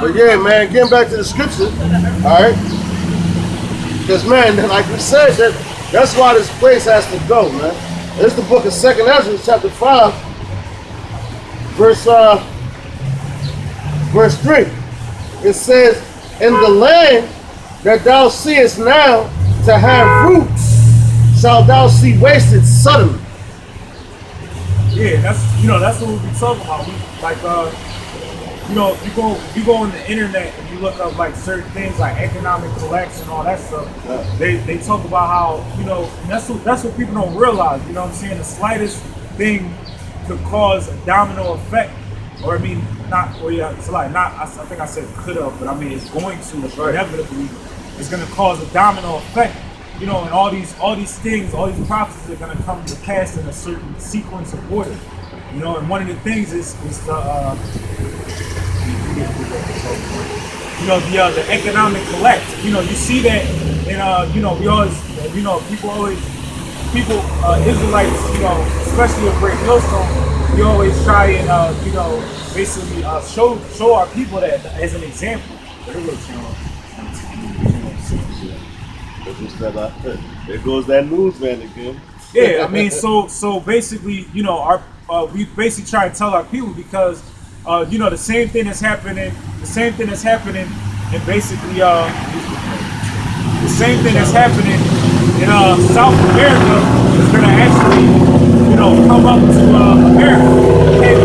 But yeah, man, getting back to the scripture, all right? Because, man, like we said, that's why this place has to go, man. It's the book of 2nd Ezra, chapter 5, verse, verse 3. It says, in the land that thou seest now to have roots, shalt thou see wasted suddenly. Yeah, that's what we be talking about. You go on the internet and you look up like certain things like economic collapse and all that stuff. Yeah. They talk about how, and that's what people don't realize. You know what I'm saying? The slightest thing could cause a domino effect. Or I think I said could have, but I mean it's going to inevitably. It's going to cause a domino effect. And all these things, all these prophecies are going to come to pass in a certain sequence of order. And one of the things is the the economic collapse. You see that in we always people Israelites, especially a great millstone, we always try and basically show our people that as an example. There goes that newsman again. Yeah, I mean, so basically, we basically try to tell our people because, the same thing that's happening, and basically, the same thing that's happening in South America is going to actually, come up to America. And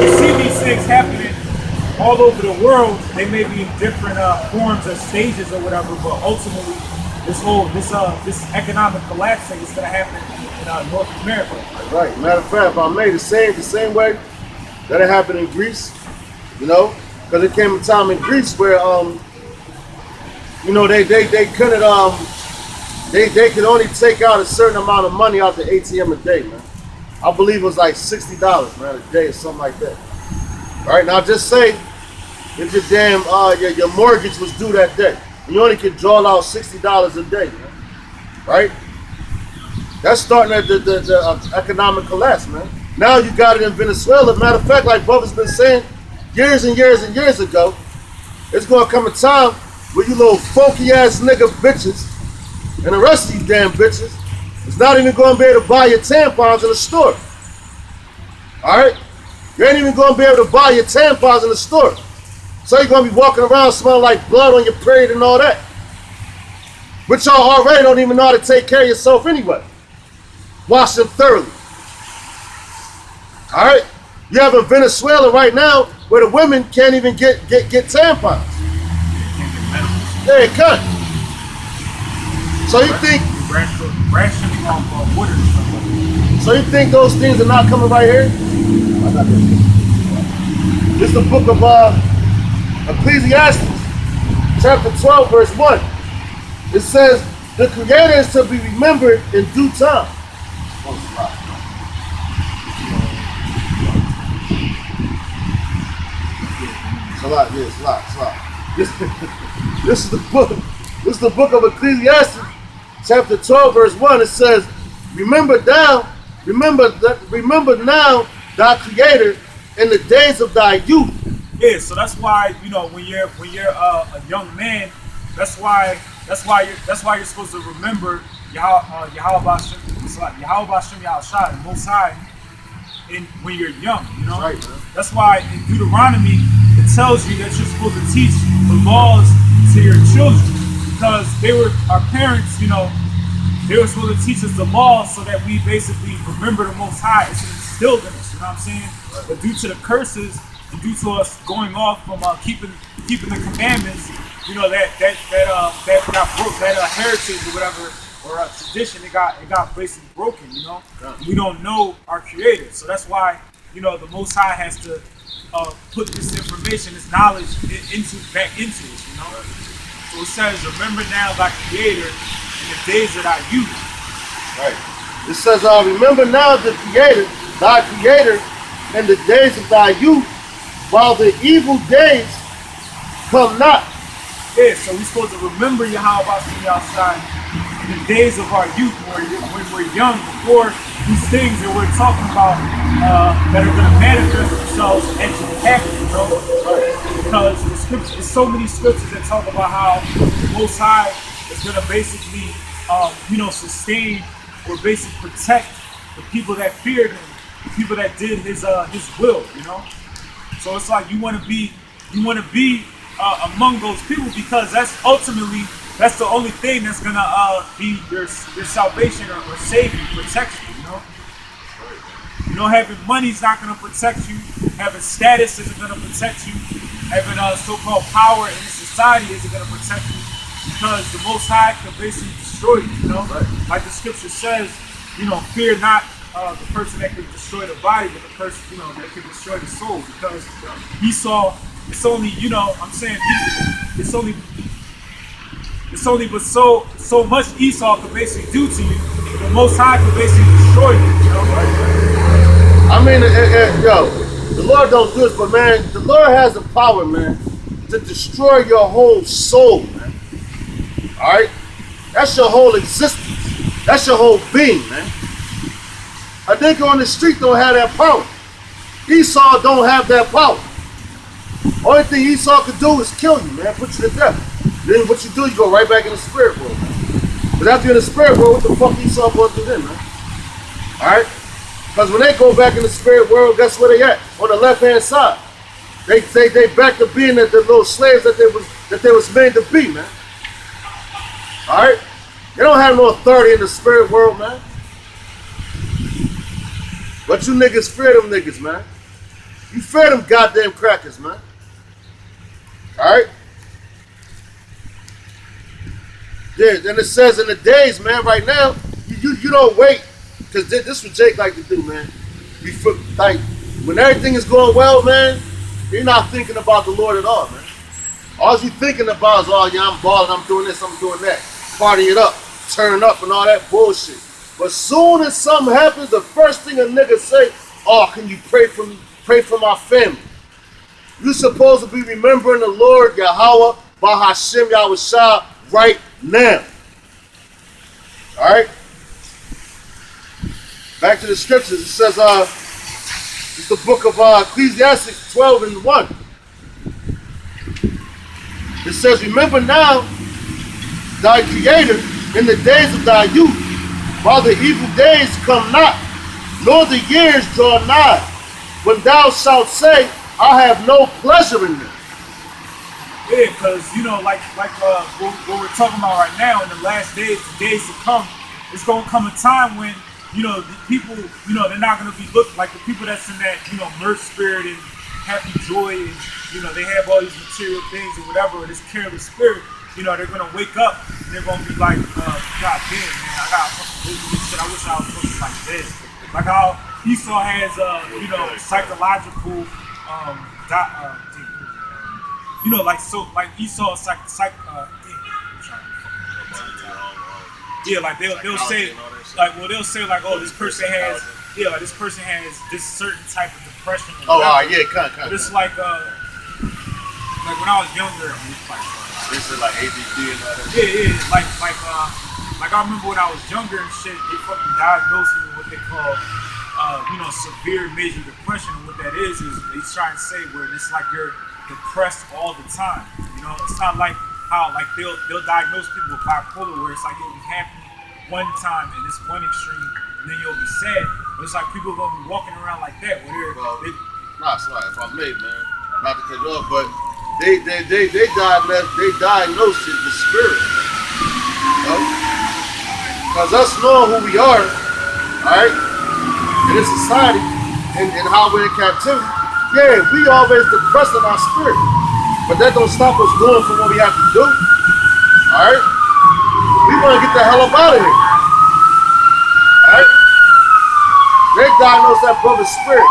you see these things happening all over the world. They may be in different forms or stages or whatever, but ultimately, this economic collapse thing is going to happen in North America. Right. Matter of fact, if I made the same way that it happened in Greece, because it came a time in Greece where they couldn't they could only take out a certain amount of money out the ATM a day, man. I believe it was like $60, man, a day or something like that. All right, now just say if your damn your mortgage was due that day. You only can draw out $60 a day, man. Right? That's starting at the economic collapse, man. Now you got it in Venezuela. Matter of fact, like Bubba's been saying years and years and years ago, it's going to come a time where you little funky ass nigga bitches and the rest of these damn bitches is not even going to be able to buy your tampons in the store. All right? You ain't even going to be able to buy your tampons in the store. So you're going to be walking around smelling like blood on your period and all that. But y'all already don't even know how to take care of yourself anyway. Wash them thoroughly. All right? You have in Venezuela right now where the women can't even get tampons. They can't. So you think... Rationing off water or something. So you think those things are not coming right here? This is the book of Ecclesiastes, chapter 12, verse 1. It says, the Creator is to be remembered in due time. It's a lot. This is the book. This is the book of Ecclesiastes, chapter 12, verse 1. It says, remember now thy Creator in the days of thy youth. Yeah, so that's why when you're a young man, that's why you're supposed to remember Yahweh Hashem Yahushua, the Most High, when you're young. Right, that's why in Deuteronomy it tells you that you're supposed to teach the laws to your children because our parents, they were supposed to teach us the laws so that we basically remember the Most High. It's instilled in us. You know what I'm saying? Right. But due to the curses. And due to us going off from keeping the commandments, that got broke, that heritage or whatever, or a tradition, it got basically broken. Yeah. We don't know our Creator, so that's why the Most High has to put this information, this knowledge back into us. Right. So it says, remember now thy Creator in the days of thy youth. Right. It says, remember now the Creator, thy Creator, in the days of thy youth. While the evil days come not. Yeah, so we're supposed to remember Yahweh outside in the days of our youth, when we're young, before these things that we're talking about that are going to manifest themselves actually happen, bro. Right. because the scripture, there's so many scriptures that talk about how the Most High is going to basically, sustain or basically protect the people that feared him, the people that did his will. So it's like you want to be among those people, because that's the only thing that's gonna be your salvation or save you, protect you. Having money's not gonna protect you. Having status isn't gonna protect you. Having so-called power in society isn't gonna protect you, because the Most High can basically destroy you. Like the scripture says, fear not the person that can destroy the body, but the person that can destroy the soul. Because Esau, it's only but so much Esau could basically do to you. The Most High could basically destroy you. I mean, the Lord don't do this, but man, the Lord has the power, man, to destroy your whole soul, man. All right, that's your whole existence. That's your whole being, man. A nigga on the street don't have that power. Esau don't have that power. Only thing Esau could do is kill you, man, put you to death. Then what you do, you go right back in the spirit world, man. But after you're in the spirit world, what the fuck Esau supposed to do then, man? Alright? Because when they go back in the spirit world, guess where they at? On the left-hand side. They back to being the little slaves that they was made to be, man. Alright? They don't have no authority in the spirit world, man. But you niggas fear them niggas, man. You fear them goddamn crackers, man. Alright? Yeah, then it says in the days, man, right now, you don't wait. Because this what Jake like to do, man. Like, when everything is going well, man, you're not thinking about the Lord at all, man. All you thinking about is, oh, yeah, I'm balling, I'm doing this, I'm doing that. Party it up, turn up, and all that bullshit. But soon as something happens, the first thing a nigga say, oh, can you pray for my family? You supposed to be remembering the Lord, Yahweh, Bahashem, Yahushua, right now. Alright? Back to the scriptures. It says, it's the book of Ecclesiastes 12 and 1. It says, remember now thy Creator in the days of thy youth, while the evil days come not, nor the years draw nigh, when thou shalt say, I have no pleasure in them. Yeah, because like what we're talking about right now, in the last days, the days to come, it's gonna come a time when the people, they're not gonna be looked like the people that's in that mirth spirit and happy joy, and they have all these material things or whatever, this careless spirit. They're gonna wake up and they're gonna be like, God damn, man, I got fucking shit. I wish I was fucking like this. Like how Esau has, psychological, like Esau, like they'll say, like, oh, this person has this certain type of depression. Or But it's like when I was younger, This is like ADD and all that. Yeah, like I remember when I was younger and shit, they fucking diagnosed me with what they call, severe major depression. And what that is they try and say where it's like you're depressed all the time. It's not like how like they'll diagnose people with bipolar, where it's like you'll be happy one time in this one extreme, and then you'll be sad. But it's like people are gonna be walking around like that, where sorry if I may, man, not to cut you off, but they diagnose it with spirit, because us knowing who we are, all right, in this society and how we're in captivity, yeah, we always depressed in our spirit, but that don't stop us doing for what we have to do. All right, we want to get the hell up out of here. All right, they diagnose that brother's spirit.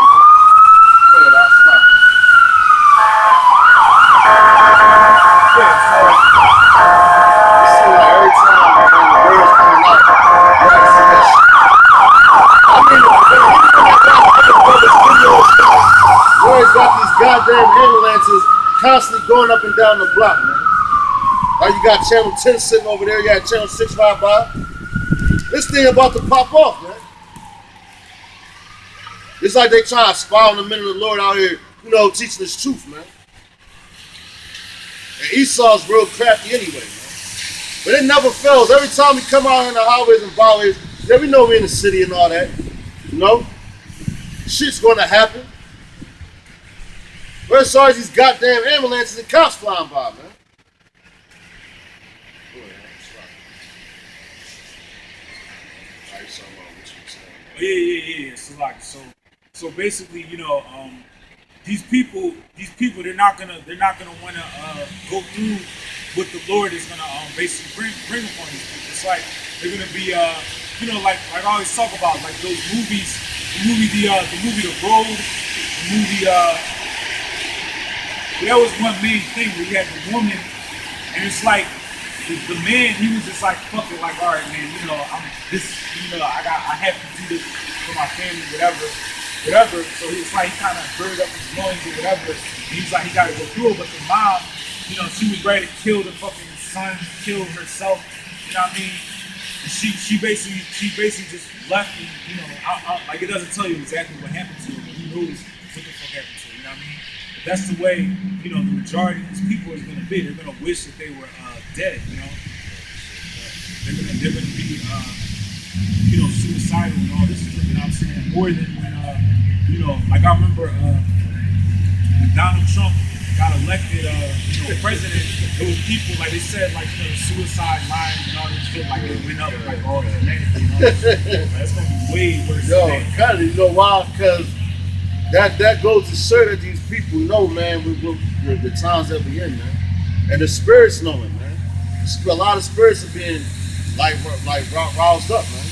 Goddamn ambulances constantly going up and down the block, man. Like you got channel 10 sitting over there, you got channel 655. This thing about to pop off, man. It's like they try to spy on the men of the Lord out here, teaching this truth, man. And Esau's real crafty anyway, man. But it never fails. Every time we come out in the highways and byways, yeah, we know we're in the city and all that. You know? Shit's gonna happen. Where's sorry these goddamn ambulances and cops flying by, man? Yeah. So basically, these people, they're not gonna want to go through what the Lord is gonna basically bring upon these people. It's like they're gonna be, like I always talk about, like those movies, the movie The Road, the movie. That was one main thing where you had the woman, and it's like the man, he was just like, fuck it, like, all right, man, I'm this, I have to do this for my family, whatever. So it's like he kind of burned up his lungs or whatever. And he's like, he got to go through it. But the mom, she was ready to kill the fucking son, kill herself. You know what I mean? And she basically just left. And, like it doesn't tell you exactly what happened to her, but who knows what the fuck happened to her. You know what I mean? But that's the way the majority of these people is gonna be. They're gonna wish that they were dead. They're gonna be suicidal and all this stuff. You know what I'm saying? More than when like I remember when Donald Trump got elected, president. There was people like they said like the suicide lines and all this shit like it went up like all dramatically. That's gonna be way worse. Yo, kind of, why? Because that goes to show that these people know, man, with the times that we in, man, and the spirits knowing, man. A lot of spirits are being like roused up, man.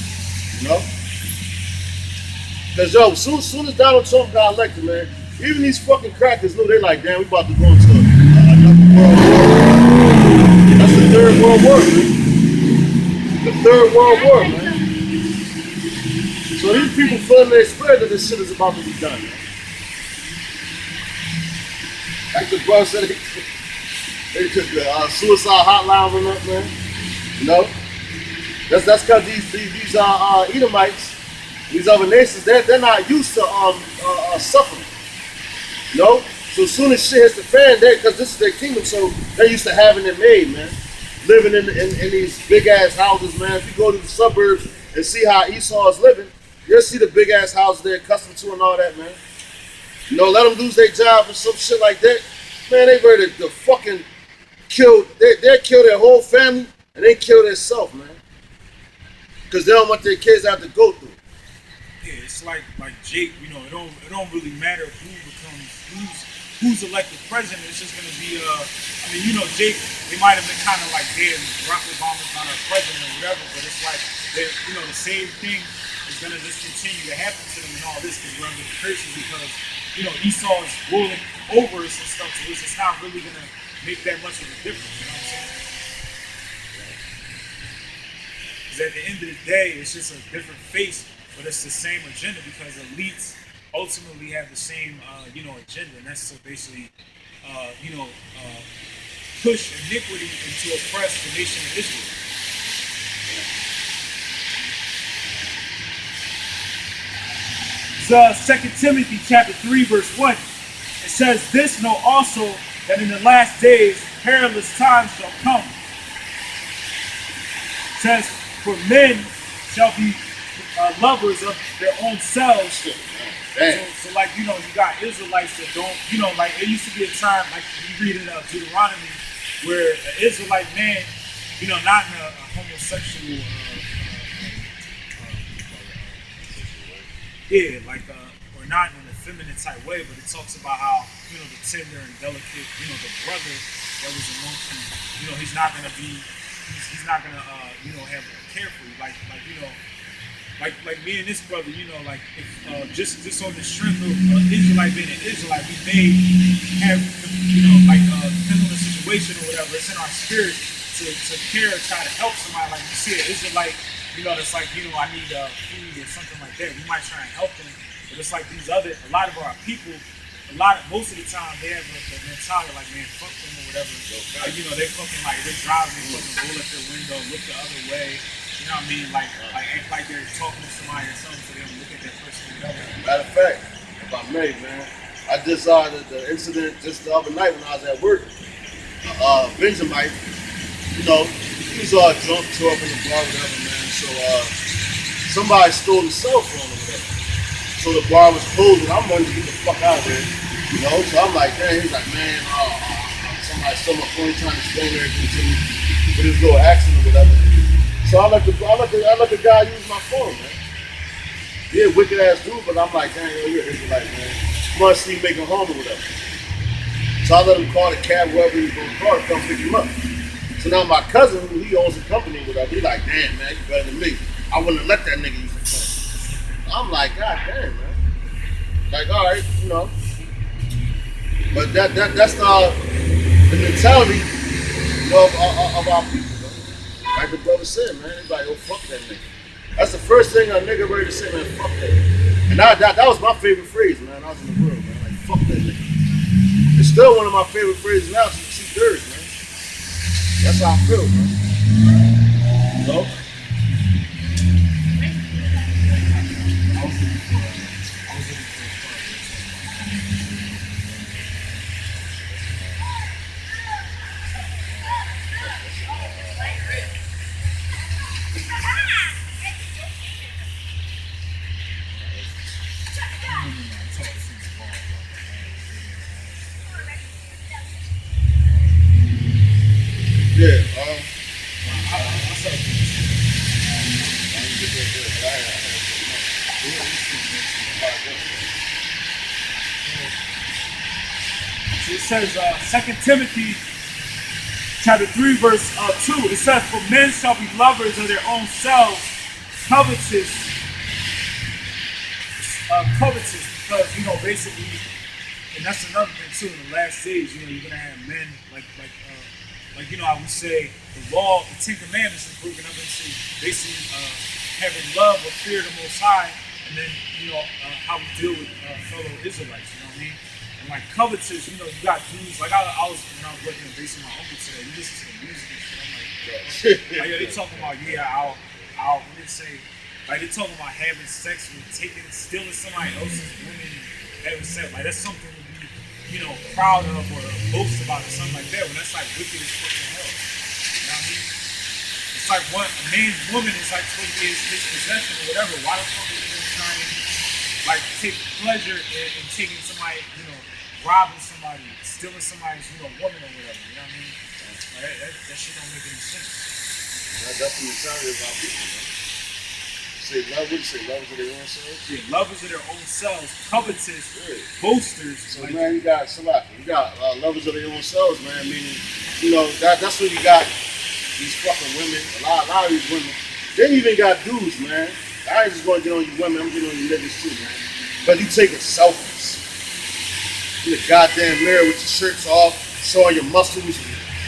Because soon as Donald Trump got elected, man, even these fucking crackers knew. They like, damn, we about to go into another world war. That's the third world war, man. The third world war, man. So these people feeling their spirit that this shit is about to be done, man. Like the bro said, they took the suicide hotline went up, man. That's because these Edomites, these other nations, they're not used to suffering. So as soon as shit hits the fan, because this is their kingdom, so they're used to having it made, man. Living in these big ass houses, man. If you go to the suburbs and see how Esau is living, you'll see the big ass houses they're accustomed to and all that, man. Let them lose their job and some shit like that. Man, they ready to fucking kill. They kill their whole family and they kill themselves, man. Because they don't want their kids to have to go through. Yeah, it's like Jake. It don't really matter who's elected president. It's just gonna be Jake. They might have been kind of like, damn, Barack Obama's not our president or whatever, but it's like the same thing is gonna just continue to happen to them and all this because we're under the curses because Esau is ruling over us and stuff. So it's just not really gonna make that much of a difference. You know what I'm saying? Because at the end of the day, it's just a different face, but it's the same agenda because elites ultimately have the same, agenda, and that's to basically, push iniquity and to oppress the nation of Israel. It's 2 Timothy chapter 3, verse 1. It says, "This know also that in the last days perilous times shall come." It says, "For men shall be lovers of their own selves." So like, you got Israelites that don't, like it used to be a time, like you read in Deuteronomy, where an Israelite man, not in a homosexual, or not in an effeminate type way, but it talks about how, the tender and delicate, the brother that was amongst you, he's not gonna have care for you, like me and this brother, if just on the strength of Israelite being an Israelite, we may have, depending on the situation or whatever, it's in our spirit to care, try to help somebody. Like you see an Israelite, that's like, I need food or something like that. We might try and help them, but it's like a lot of our people, most of the time they have the mentality like, man, fuck them or whatever. They fucking they driving, they fucking roll up their window, look the other way. You know what I mean? Like act like they're talking to somebody or something, so they don't look at that person or whatever. Matter of fact, if I may, man, I just saw the incident just the other night when I was at work. Benjamite, you know, he was all drunk, tore up in the bar, whatever, man. So somebody stole his cell phone or whatever. So the bar was closed, and I'm running to get the fuck out of there, you know. So I'm like, damn. He's like, man, somebody stole my phone, trying to explain everything to me with his little accident or whatever. So I let the guy use my phone, man. Yeah, wicked ass dude, but I'm like, dang, you're Israelite, man. Must see making home or whatever. So I let him call the cab, whoever he's gonna call to come pick him up. So now my cousin, who he owns a company with, he like, damn, man, you better than me. I wouldn't have let that nigga use the phone. I'm like, god damn, man. Like, all right, you know. But that's the mentality, you know, of our people, man. Like the brother said, man. He's like, oh, fuck that nigga. That's the first thing a nigga ready to say, man, fuck that. And that was my favorite phrase, man. I was in the world, man. Like, fuck that nigga. It's still one of my favorite phrases now since 2/3, man. That's how I feel, man. You know? Yeah, So it says, 2 Timothy chapter 3, verse 2, it says, for men shall be lovers of their own selves, covetous, because, you know, basically, and that's another thing too, in the last days, you know, you're going to have men like, you know, I would say the law, the 10 Commandments is broken up into basically having love or fear of the Most High, and then, you know, how we deal with fellow Israelites, you know what I mean? And like covetous, you know, you got dudes, like I was, when I was working in basing my uncle today, you listen to the music and shit, I'm like, yo, like, they talking about, yeah, I'll, what did they say? Like, they talking about having sex with stealing somebody else's woman and having sex. Like, that's something to be, you know, proud of or boast about or something like that, when that's like wicked as fucking hell. You know what I mean? It's like a man's woman is like supposed to be his possession or whatever. Why the fuck is he gonna try and like take pleasure in taking somebody, you know, robbing somebody, stealing somebody's, you know, woman or whatever, you know what I mean? Like, that shit don't make any sense. that's the mentality of our people, man. Say lovers of their own selves. Yeah, lovers of their own selves, covetous, boasters. So like, man, you got lovers of their own selves, man. Meaning, you know, that's when you got these fucking women. A lot of these women. They even got dudes, man. I ain't just gonna get on you women. I'm getting on you niggas too, man. But you taking selfies in the goddamn mirror with your shirts off, showing your muscles,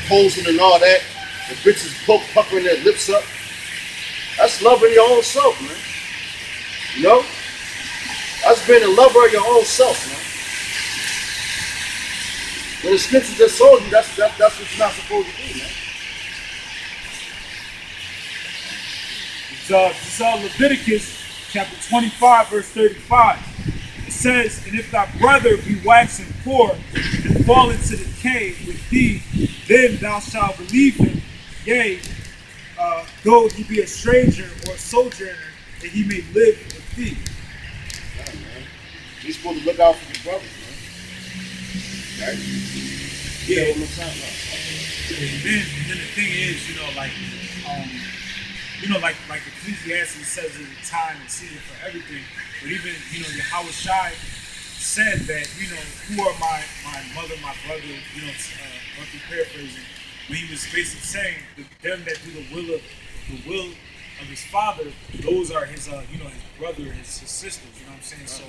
posing and all that. The bitches puckering their lips up. That's loving your own self, man. You know? That's being a lover of your own self, man. When the scripture just told you, that's what you're not supposed to do, man. It's Leviticus chapter 25, verse 35. It says, and if thy brother be waxing poor and fall into decay with thee, then thou shalt relieve him, yea, though he be a stranger or a sojourner, that he may live with thee. Yeah, man. You're supposed to look out for your brothers, man. Right? Yeah. What I'm talking about. And then the thing is, you know, like, like Ecclesiastes says there's a time and season for everything. But even, you know, Yahweh Shai said that, you know, who are my mother, my brother, you know, roughly paraphrasing, when he was basically saying them that do the will of his father, those are his you know, his brother, his sisters, you know what I'm saying? So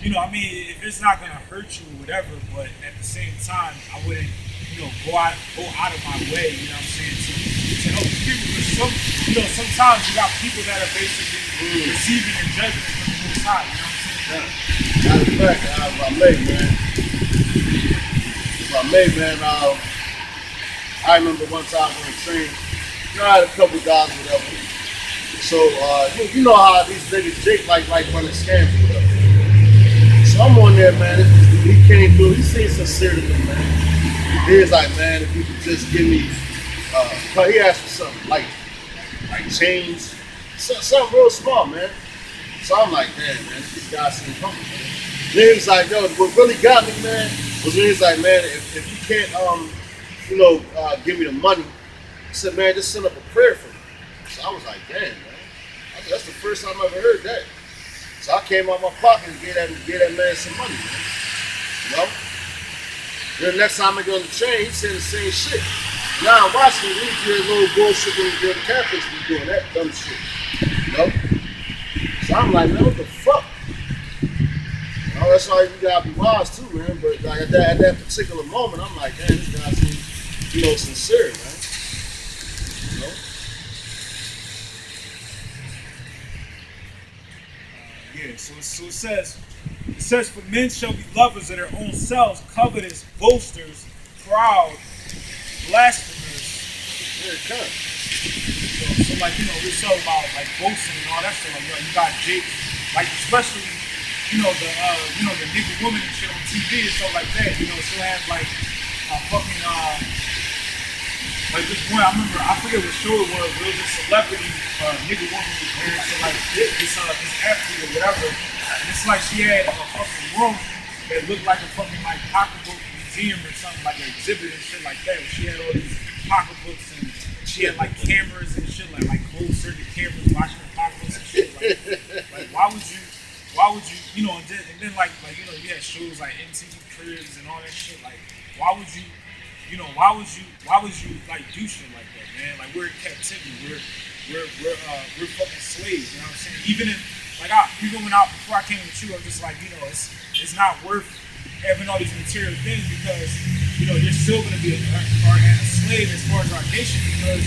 you know, I mean, if it's not gonna hurt you or whatever, but at the same time I wouldn't, you know, go out of my way, you know what I'm saying, to help people, because you know, sometimes you got people that are basically receiving and judgment from the Most High, you know what I'm saying? Matter of fact, if I may, man, I remember one time on the train, you know, I had a couple guys, whatever. So, you know how these niggas, Jake, like running scams or whatever. So I'm on there, man. He came through, he seen sincerity, man. He was like, man, if you could just give me, but he asked for something like change, something real small, man. So I'm like, damn, man, these guys seem humble, man. Then he was like, yo, what really got me, man, was when he was like, man, if you can't, give me the money, he said, man, just send up a prayer for me. So I was like, damn, man, that's the first time I ever heard that. So I came out my pocket and gave that man some money, man. You know? Then the next time I go on the train, he said the same shit. Now I'm watching these years little bullshit when the Catholics be doing that dumb shit. You know? So I'm like, man, what the fuck? You know, that's why you gotta be wise too, man. But like at that particular moment, I'm like, man, this guy seems, sincere, man. You know? Yeah, so it says, for men shall be lovers of their own selves, covetous, boasters, proud, blasphemers. Here it comes. So like, we're talking about like boasting and all that stuff. Like, you got Jake, like especially, the nigga woman and shit on TV and stuff like that. She'll have like a fucking like this one. I remember, I forget what show it was. It was a celebrity nigga woman was married to like this athlete or whatever. And it's like she had a fucking room that looked like a fucking like pocketbook museum or something, like an exhibit and shit like that. Where she had all these pocketbooks and she had like cameras and shit, like closed circuit cameras watching the pocketbooks and shit. Like why would you, and then like you had shows like MTV Cribs and all that shit. Like why would you like do shit like that, man? Like we're in captivity. We're fucking slaves. You know what I'm saying? Even before I came with you, I'm just like, it's not worth having all these material things because, you're still going to be a slave as far as our nation because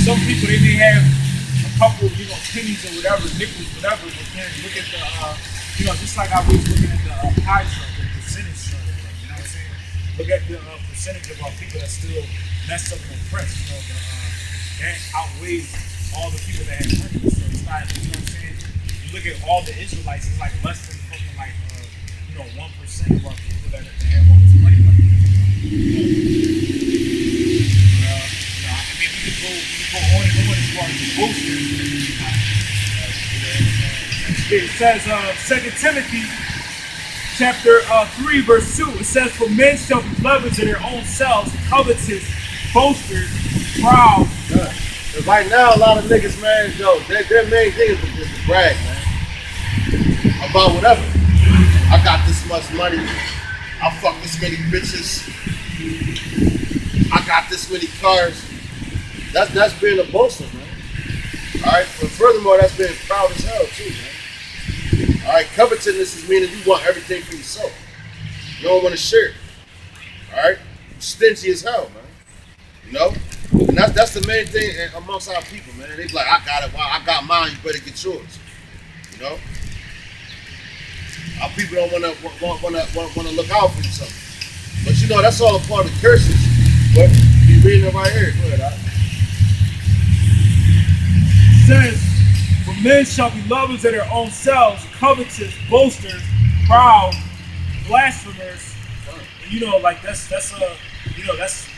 some people, they may have a couple, pennies or whatever, nickels, whatever, but then look at the, just like I was looking at the pie chart, the percentage chart, you know what I'm saying? Look at the percentage of our people that still messed up and oppressed, that outweighs all the people that have money. So it's not, you know what I'm saying? You look at all the Israelites, it's like less than fucking like 1% of our people that have all this money like this. I mean, we could go on and on as far as the boasters. It says 2 Timothy chapter 3 verse 2. It says, for men shall be lovers of their own selves, covetous, boasters, proud. Right now, a lot of niggas, man, their main thing is to brag, man. About whatever. I got this much money. I fuck this many bitches. I got this many cars. That's being a boaster, man. Alright, but furthermore, that's being proud as hell too, man. Alright, covetousness is meaning you want everything for yourself. You don't want to share it. Alright? Stingy as hell, man. And that's the main thing amongst our people, man. They be like, I got it. Well, I got mine. You better get yours. Our people don't want to look out for themselves. But that's all a part of the curses. But you reading it right here. Go ahead. It says, for men shall be lovers of their own selves, covetous, boasters, proud, blasphemers. And, like that's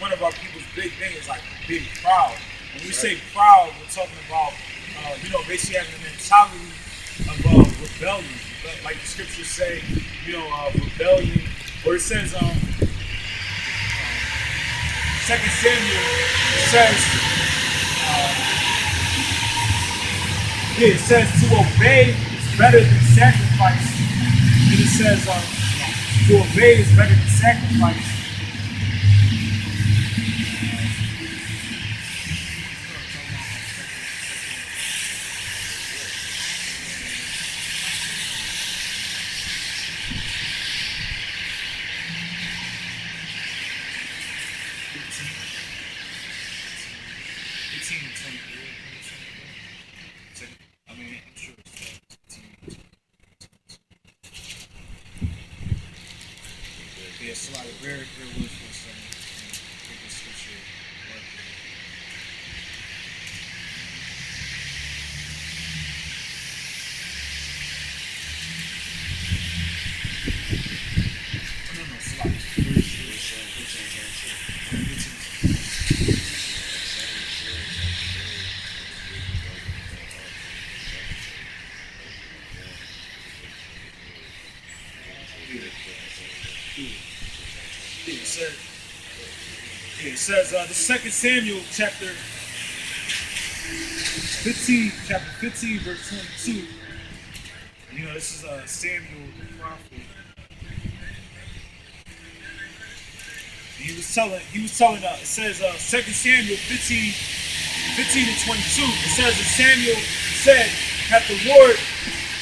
one of our people's big things, like being proud. When we say proud, we're talking about, basically having a mentality of rebellion. Like the scriptures say, rebellion. Or it says, 2 Samuel, it says to obey is better than sacrifice. And it says to obey is better than sacrifice. It's a lot of very good words for some scripture. No, it's a lot. It says the 2 Samuel chapter 15, verse 22. You know, this is Samuel the prophet. He was telling it says 2 Samuel 15 and 22. It says that Samuel said, "Hath the Lord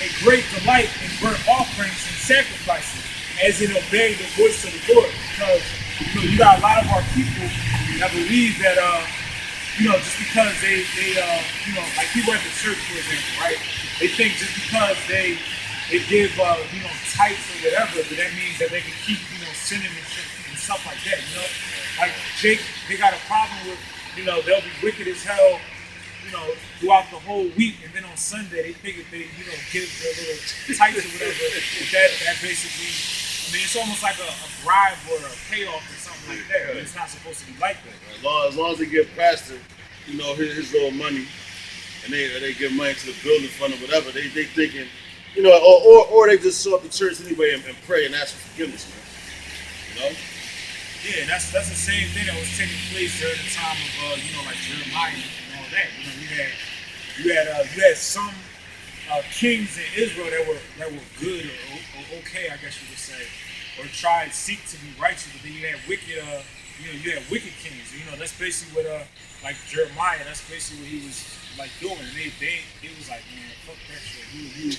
a great delight in burnt offerings and sacrifices, as in obeying the voice of the Lord?" Because you got a lot of our people that believe that just because they like people at the church, for example, right? They think just because they give tithes or whatever, but that means that they can keep sinning and stuff like that. Like they got a problem with they'll be wicked as hell throughout the whole week, and then on Sunday they think if they give their little tithes or whatever, that basically, I mean, it's almost like a bribe or a payoff or something like that. But it's not supposed to be like that. As long as they give pastor, his little money, and they give money to the building fund or whatever, they thinking, or they just show up to church anyway and pray and ask for forgiveness, man. Yeah, that's the same thing that was taking place during the time of like Jeremiah and all that. You had some kings in Israel that were good or okay, I guess you could say, or seek to be righteous. But then you had wicked kings. That's basically what like Jeremiah. That's basically what he was like doing. And they was like, man, fuck that shit. You to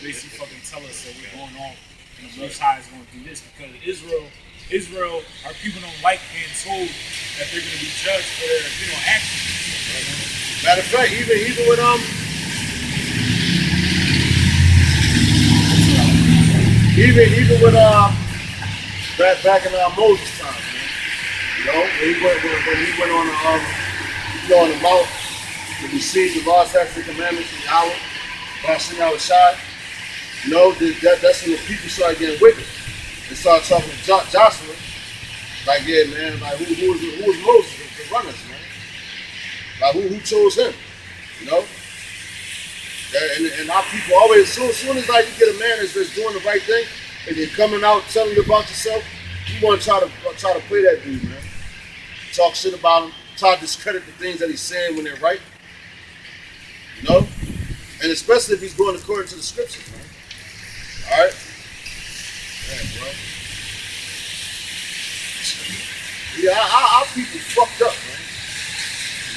basically fucking tell us that we're going on and the Most High is going to do this, because Israel, our people don't like being told that they're going to be judged for their actions. Matter of fact, even with even with back in Moses' time, man. When he went on the mount to receive the law, statutes, and commandments from Yahweh, Bashim Yahushai, that's when the people started getting wicked. They started talking to Joshua, like, yeah, man, like who was Moses to run us, man? Like who chose him, And our people always, as soon as like you get a man that's doing the right thing, and you're coming out telling you about yourself, you want to try to play that dude, man. Talk shit about him, try to discredit the things that he's saying when they're right, And especially if he's going according to the scriptures, man. All right. Yeah, bro. Yeah, our people fucked up, man.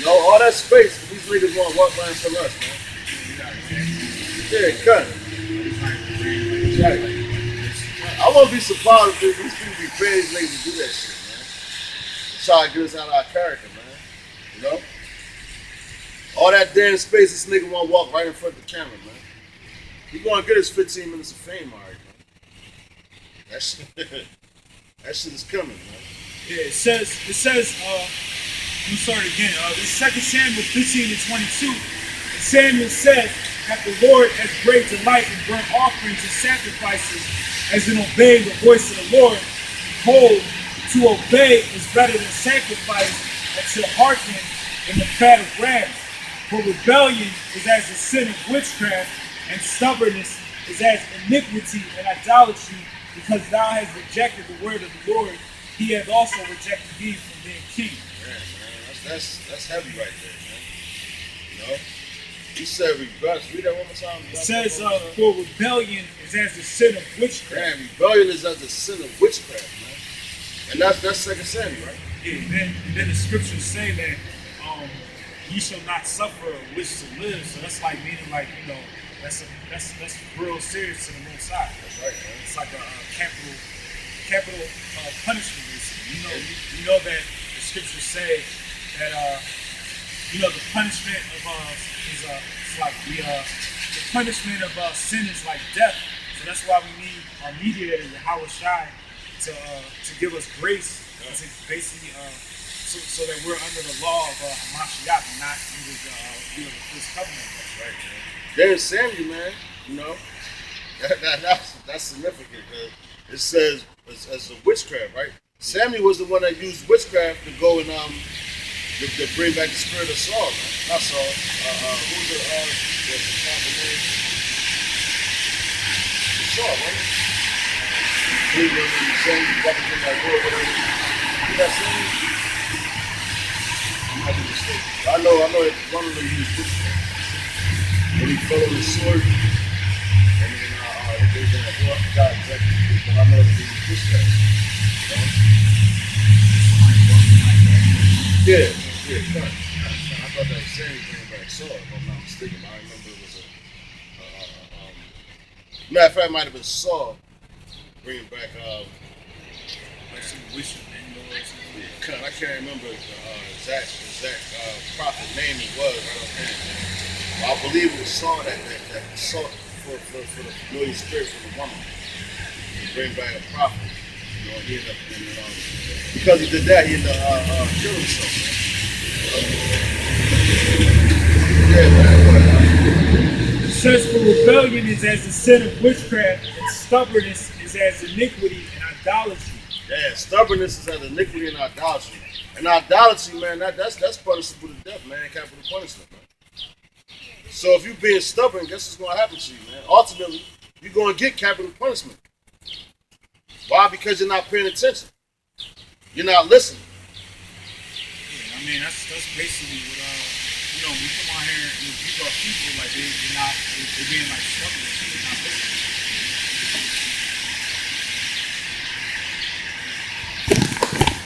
All that space, these niggas want to walk around for us, man. Yeah, cut it. Exactly. I won't be surprised if these people be paying these niggas to do that shit, man. Try to get us out of our character, man. All that damn space, this nigga want to walk right in front of the camera, man. He going to get his 15 minutes of fame, all right, man. That shit is coming, man. Yeah, it says, let me start again. This 2 Samuel 15 and 22. And Samuel said that the Lord has great delight in burnt offerings and sacrifices, as in obeying the voice of the Lord. Behold, to obey is better than sacrifice, and to hearken in the fat of rams. For rebellion is as the sin of witchcraft, and stubbornness is as iniquity and idolatry. Because thou hast rejected the word of the Lord, he hath also rejected thee from being king. Yeah, man, that's heavy right there, man. He said rebellion. Read that one more time. It says, for rebellion is as the sin of witchcraft. Man, rebellion is as the sin of witchcraft, man. And that's 2 Samuel, right? Yeah, and then the scriptures say that ye shall not suffer a witch to live. So that's like meaning like, that's real serious to the Most High. That's right, man. It's like a capital punishment, basically. You know that the scriptures say that the punishment of is it's like the punishment of sin is like death. So that's why we need our mediator, Yahushai, to give us grace, to basically so that we're under the law of Hamashiach and not under the first covenant. That's right, man. There's Samuel, man. That's significant. It says as a witchcraft, right? Samuel was the one that used witchcraft to go and to bring back the spirit of Saul, man. Not Saul. Who was the name? Saul, right? Cleveland and the same Republican that war, whatever. You got same? I might be mistaken. I know that one of them used witchcraft. When he fell on the sword, and then they was in that war, I forgot exactly, but I know that he used witchcraft. You know? Yeah, kind. I thought that was saying bringing back Saul, if I'm not mistaken. I remember it was matter of fact, it might have been Saul bringing back Like some wishing thing or something. God, I can't remember the exact prophet name it was right offhand. But I believe it was Saul that sought for the familiar spirit for the woman to bring back a prophet. You know, he ended up because he did that, he ended up killing himself. Yeah, man. It says for rebellion is as the sin of witchcraft, and stubbornness is as iniquity and idolatry. Yeah, stubbornness is as iniquity and idolatry. And idolatry, man, that's punishable to death, man, capital punishment, man. So if you're being stubborn, guess what's going to happen to you, man? Ultimately, you're going to get capital punishment. Why? Because you're not paying attention. You're not listening. Yeah, I mean that's basically what we come out here and abuse our people like they're being like stubborn, they're not listening.